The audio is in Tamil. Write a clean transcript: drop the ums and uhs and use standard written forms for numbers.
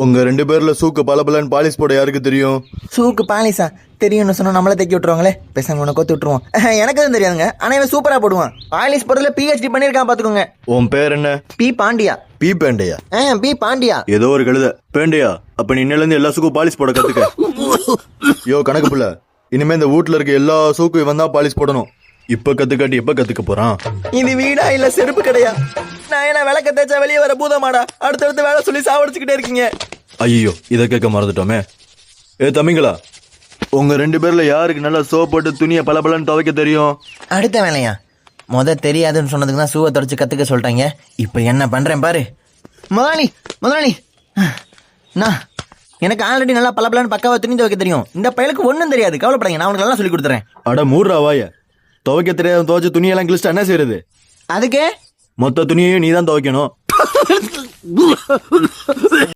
உங்க 2 பேர்ல சூக்கு பலபலன்னு பாலிஷ் போட யாருக்கு தெரியும்? சூக்கு பாலிஷா தெரியும்னு சொன்னா நம்மள தைக்கி விட்டுருவாங்களே, பேசாம உன கொத்து விட்டுருவோம். எனக்கு எதுவும் தெரியாதுங்க, ஆனா இவன் சூப்பரா போடுவான். பாலிஷ் பொருள்ல PhD பண்ணிருக்கான் பாத்துக்கோங்க. உன் பேர் என்ன? பி பாண்டியா. பி பேண்டையா? பி பாண்டியா. ஏதோ ஒரு கழுத. பேண்டையா? அப்ப நீ இன்னில இருந்து எல்லா சூக்கும் பாலிஷ் போட கத்துக்க. யோ கணக்கு புள்ள, இனிமே இந்த வீட்ல இருக்க எல்லா சூக்கும் இவன் தான் பாலிஷ் போடணும். இப்ப கத்துக்காட்டி எப்ப கத்துக்க போறான்? இது வீடா இல்ல செருப்பு கடையா? நான் என்ன விளக்க தேய்ச்சா வெளியே வர பூதமாடா? அடுத்தடுத்து வேலை சொல்லி சாவடிச்சுக்கிட்டே இருக்கீங்க. ஐயோ, இதை கேட்க மறந்துட்டோமே. தம்பிங்களா, உங்க 2 பேர்ல யாருக்கு நல்லா சோப் போட்டு துணியை பலபலன்னு துவைக்க தெரியும்? அடுத்த வேலையா? தெரியாதுன்னு சொன்னதுக்கு தான் சூவை தொடச்சு கத்துக்க சொல்லிட்டாங்க. இப்ப என்ன பண்றேன் பாரு. முதலாளி நான் எனக்கு ஆல்ரெடி நல்லா பலபலன்னு பக்காவா துணி துவைக்க தெரியும். இந்த பயலுக்கு ஒன்றும் தெரியாது, கவலைப்படாங்க, நான் உனக்கு நல்லா சொல்லி கொடுத்துறேன். அட மூடுறா வாய. துவைக்க தெரியாத துவைச்ச துணியெல்லாம் கிழிச்சிட்டு என்ன செய்யறது? அதுக்கு மொத்த துணியையும் நீ தான் துவைக்கணும்.